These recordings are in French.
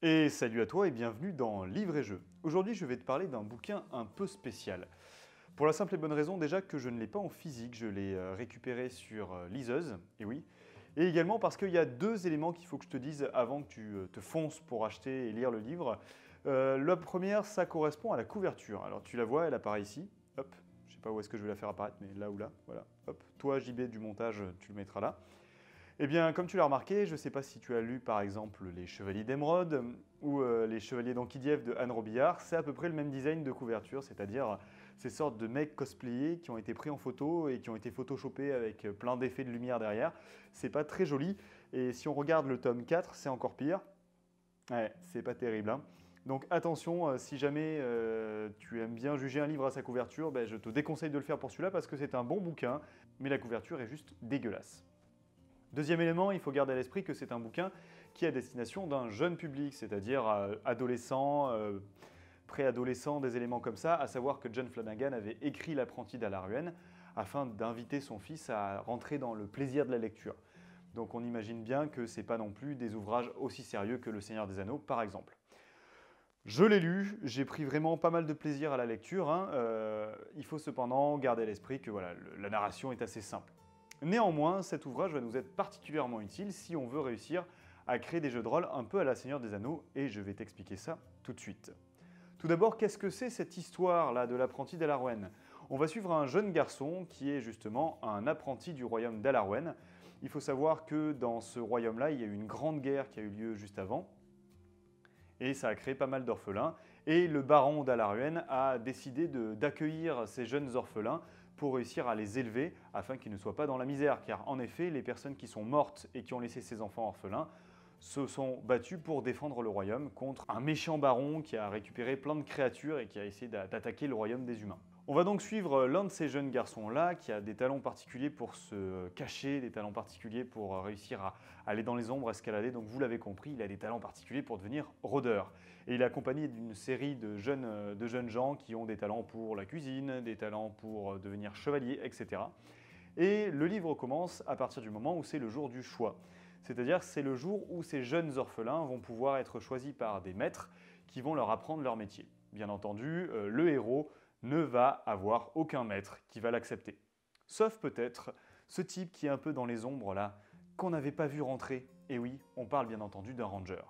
Et salut à toi et bienvenue dans Livre et Jeux. Aujourd'hui, je vais te parler d'un bouquin un peu spécial. Pour la simple et bonne raison déjà que je ne l'ai pas en physique, je l'ai récupéré sur liseuse, et oui. Et également parce qu'il y a deux éléments qu'il faut que je te dise avant que tu te fonces pour acheter et lire le livre. La première, ça correspond à la couverture. Alors tu la vois, elle apparaît ici. Hop, je sais pas où est-ce que je vais la faire apparaître, mais là ou là, voilà. Hop, toi JB du montage, tu le mettras là. Eh bien, comme tu l'as remarqué, je ne sais pas si tu as lu par exemple Les Chevaliers d'Émeraude ou Les Chevaliers d'Anquidiev de Anne Robillard, c'est à peu près le même design de couverture, c'est-à-dire ces sortes de mecs cosplayés qui ont été pris en photo et qui ont été photoshopés avec plein d'effets de lumière derrière. C'est pas très joli et si on regarde le tome 4, c'est encore pire. Ouais, c'est pas terrible, hein. Donc attention, si jamais tu aimes bien juger un livre à sa couverture, ben, je te déconseille de le faire pour celui-là parce que c'est un bon bouquin, mais la couverture est juste dégueulasse. Deuxième élément, il faut garder à l'esprit que c'est un bouquin qui est à destination d'un jeune public, c'est-à-dire adolescent, préadolescent, des éléments comme ça, à savoir que John Flanagan avait écrit L'apprenti d'Alaruen afin d'inviter son fils à rentrer dans le plaisir de la lecture. Donc on imagine bien que ce n'est pas non plus des ouvrages aussi sérieux que Le Seigneur des Anneaux, par exemple. Je l'ai lu, j'ai pris vraiment pas mal de plaisir à la lecture, hein. Il faut cependant garder à l'esprit que voilà, la narration est assez simple. Néanmoins, cet ouvrage va nous être particulièrement utile si on veut réussir à créer des jeux de rôle un peu à la Seigneur des Anneaux, et je vais t'expliquer ça tout de suite. Tout d'abord, qu'est-ce que c'est cette histoire-là de l'apprenti d'Alarwen? On va suivre un jeune garçon qui est justement un apprenti du royaume d'Alarwen. Il faut savoir que dans ce royaume-là, il y a eu une grande guerre qui a eu lieu juste avant, et ça a créé pas mal d'orphelins. Et le baron d'Alaruen a décidé d'accueillir ces jeunes orphelins pour réussir à les élever afin qu'ils ne soient pas dans la misère. Car en effet, les personnes qui sont mortes et qui ont laissé ces enfants orphelins se sont battus pour défendre le royaume contre un méchant baron qui a récupéré plein de créatures et qui a essayé d'attaquer le royaume des humains. On va donc suivre l'un de ces jeunes garçons-là qui a des talents particuliers pour se cacher, des talents particuliers pour réussir à aller dans les ombres, escalader. Donc vous l'avez compris, il a des talents particuliers pour devenir rôdeur. Et il est accompagné d'une série de jeunes gens qui ont des talents pour la cuisine, des talents pour devenir chevalier, etc. Et le livre commence à partir du moment où c'est le jour du choix. C'est-à-dire que c'est le jour où ces jeunes orphelins vont pouvoir être choisis par des maîtres qui vont leur apprendre leur métier. Bien entendu, le héros ne va avoir aucun maître qui va l'accepter. Sauf peut-être ce type qui est un peu dans les ombres là, qu'on n'avait pas vu rentrer. Et oui, on parle bien entendu d'un ranger.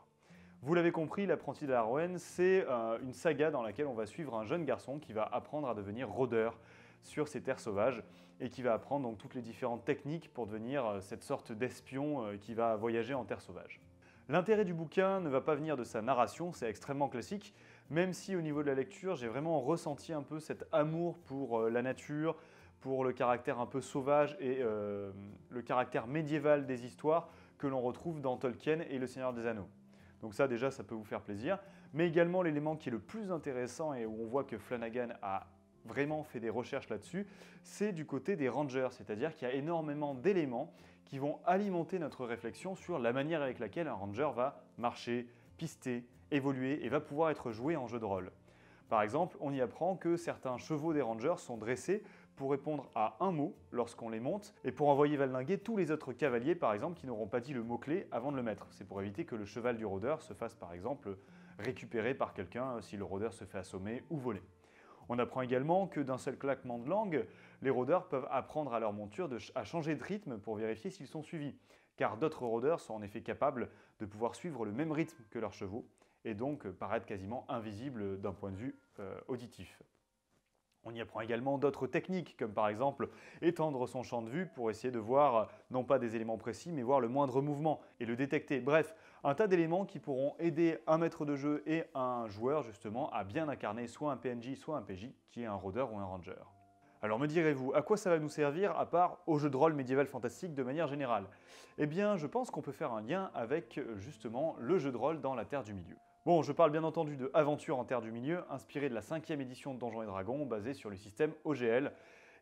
Vous l'avez compris, l'apprenti d'Alarwen, c'est une saga dans laquelle on va suivre un jeune garçon qui va apprendre à devenir rôdeur sur ces terres sauvages et qui va apprendre donc toutes les différentes techniques pour devenir cette sorte d'espion qui va voyager en terre sauvage. L'intérêt du bouquin ne va pas venir de sa narration, c'est extrêmement classique, même si au niveau de la lecture, j'ai vraiment ressenti un peu cet amour pour la nature, pour le caractère un peu sauvage et le caractère médiéval des histoires que l'on retrouve dans Tolkien et Le Seigneur des Anneaux. Donc ça déjà, ça peut vous faire plaisir, mais également l'élément qui est le plus intéressant et où on voit que Flanagan a vraiment fait des recherches là-dessus, c'est du côté des rangers, c'est-à-dire qu'il y a énormément d'éléments qui vont alimenter notre réflexion sur la manière avec laquelle un ranger va marcher, pister, évoluer et va pouvoir être joué en jeu de rôle. Par exemple, on y apprend que certains chevaux des rangers sont dressés pour répondre à un mot lorsqu'on les monte et pour envoyer valdinguer tous les autres cavaliers, par exemple, qui n'auront pas dit le mot-clé avant de le mettre. C'est pour éviter que le cheval du rôdeur se fasse, par exemple, récupérer par quelqu'un si le rôdeur se fait assommer ou voler. On apprend également que d'un seul claquement de langue, les rôdeurs peuvent apprendre à leur monture à changer de rythme pour vérifier s'ils sont suivis, car d'autres rôdeurs sont en effet capables de pouvoir suivre le même rythme que leurs chevaux et donc paraître quasiment invisibles d'un point de vue auditif. On y apprend également d'autres techniques, comme par exemple étendre son champ de vue pour essayer de voir non pas des éléments précis, mais voir le moindre mouvement et le détecter. Bref, un tas d'éléments qui pourront aider un maître de jeu et un joueur justement à bien incarner soit un PNJ, soit un PJ, qui est un rôdeur ou un ranger. Alors me direz-vous, à quoi ça va nous servir à part au jeu de rôle médiéval fantastique de manière générale? Eh bien, je pense qu'on peut faire un lien avec justement le jeu de rôle dans la Terre du Milieu. Bon, je parle bien entendu de Aventure en Terre du Milieu, inspiré de la 5e édition de Donjons et Dragons, basée sur le système OGL,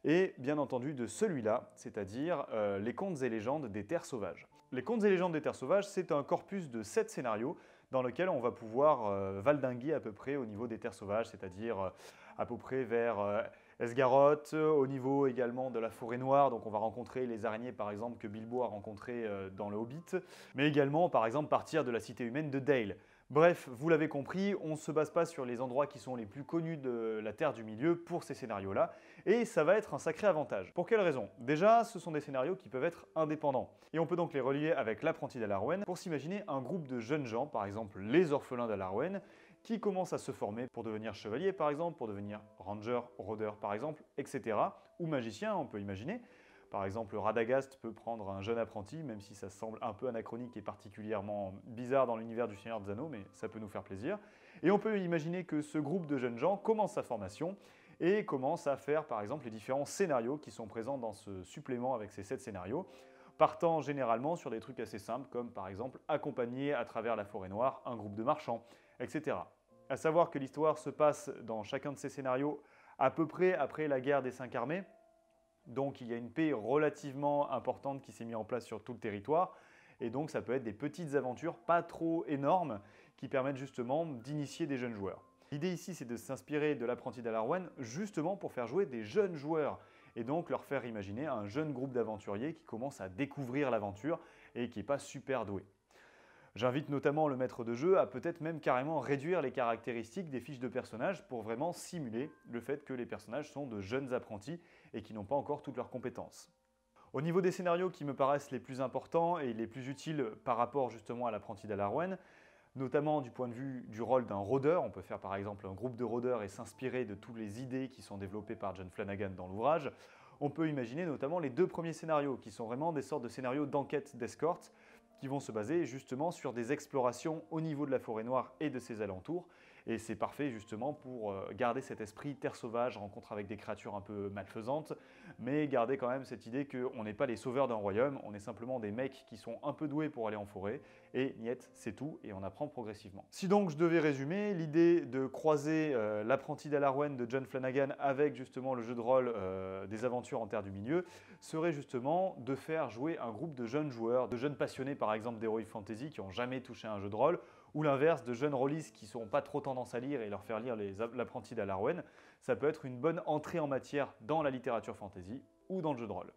et bien entendu de celui-là, c'est-à-dire les contes et légendes des Terres Sauvages. Les contes et légendes des Terres Sauvages, c'est un corpus de 7 scénarios dans lequel on va pouvoir valdinguer à peu près au niveau des Terres Sauvages, c'est-à-dire à peu près vers Esgaroth, au niveau également de la Forêt Noire, donc on va rencontrer les araignées par exemple que Bilbo a rencontrées dans le Hobbit, mais également par exemple partir de la cité humaine de Dale. Bref, vous l'avez compris, on ne se base pas sur les endroits qui sont les plus connus de la Terre du Milieu pour ces scénarios-là, et ça va être un sacré avantage. Pour quelle raison? Déjà, ce sont des scénarios qui peuvent être indépendants, et on peut donc les relier avec l'apprenti d'Alarwen pour s'imaginer un groupe de jeunes gens, par exemple les orphelins d'Alarwen, qui commencent à se former pour devenir chevalier par exemple, pour devenir ranger, rôdeur par exemple, etc. Ou magicien, on peut imaginer. Par exemple, Radagast peut prendre un jeune apprenti, même si ça semble un peu anachronique et particulièrement bizarre dans l'univers du Seigneur des Anneaux, mais ça peut nous faire plaisir. Et on peut imaginer que ce groupe de jeunes gens commence sa formation et commence à faire par exemple les différents scénarios qui sont présents dans ce supplément avec ces 7 scénarios, partant généralement sur des trucs assez simples comme par exemple accompagner à travers la forêt noire un groupe de marchands, etc. À savoir que l'histoire se passe dans chacun de ces scénarios à peu près après la guerre des 5 armées, donc il y a une paix relativement importante qui s'est mise en place sur tout le territoire, et donc ça peut être des petites aventures pas trop énormes qui permettent justement d'initier des jeunes joueurs. L'idée ici c'est de s'inspirer de l'apprenti d'Alarwen justement pour faire jouer des jeunes joueurs, et donc leur faire imaginer un jeune groupe d'aventuriers qui commence à découvrir l'aventure et qui n'est pas super doué. J'invite notamment le maître de jeu à peut-être même carrément réduire les caractéristiques des fiches de personnages pour vraiment simuler le fait que les personnages sont de jeunes apprentis et qui n'ont pas encore toutes leurs compétences. Au niveau des scénarios qui me paraissent les plus importants et les plus utiles par rapport justement à l'apprenti d'Alarwen, notamment du point de vue du rôle d'un rôdeur, on peut faire par exemple un groupe de rôdeurs et s'inspirer de toutes les idées qui sont développées par John Flanagan dans l'ouvrage. On peut imaginer notamment les 2 premiers scénarios qui sont vraiment des sortes de scénarios d'enquête d'escorte qui vont se baser justement sur des explorations au niveau de la forêt noire et de ses alentours. Et c'est parfait justement pour garder cet esprit terre sauvage, rencontre avec des créatures un peu malfaisantes, mais garder quand même cette idée qu'on n'est pas les sauveurs d'un royaume, on est simplement des mecs qui sont un peu doués pour aller en forêt, et niet, c'est tout, et on apprend progressivement. Si donc je devais résumer, l'idée de croiser l'apprenti d'Alarwen de John Flanagan avec justement le jeu de rôle des aventures en Terre du Milieu, serait justement de faire jouer un groupe de jeunes joueurs, de jeunes passionnés par exemple d'Heroic Fantasy qui n'ont jamais touché à un jeu de rôle, ou l'inverse, de jeunes rôlistes qui n'ont pas trop tendance à lire et leur faire lire l'apprenti d'Alarwen. Ça peut être une bonne entrée en matière dans la littérature fantasy ou dans le jeu de rôle.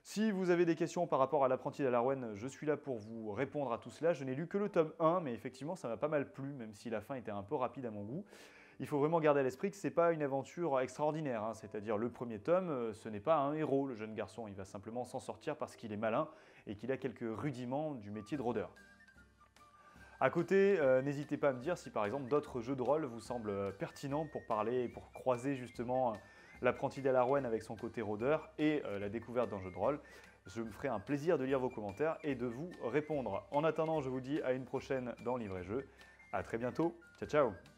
Si vous avez des questions par rapport à l'apprenti d'Alarwen, je suis là pour vous répondre à tout cela. Je n'ai lu que le tome 1, mais effectivement ça m'a pas mal plu, même si la fin était un peu rapide à mon goût. Il faut vraiment garder à l'esprit que ce n'est pas une aventure extraordinaire, hein. C'est-à-dire le premier tome, ce n'est pas un héros, le jeune garçon. Il va simplement s'en sortir parce qu'il est malin et qu'il a quelques rudiments du métier de rôdeur. À côté, n'hésitez pas à me dire si par exemple d'autres jeux de rôle vous semblent pertinents pour parler, pour croiser justement l'apprenti d'Alarwen avec son côté rôdeur et la découverte d'un jeu de rôle. Je me ferai un plaisir de lire vos commentaires et de vous répondre. En attendant, je vous dis à une prochaine dans Livre et Jeu. A très bientôt, ciao ciao.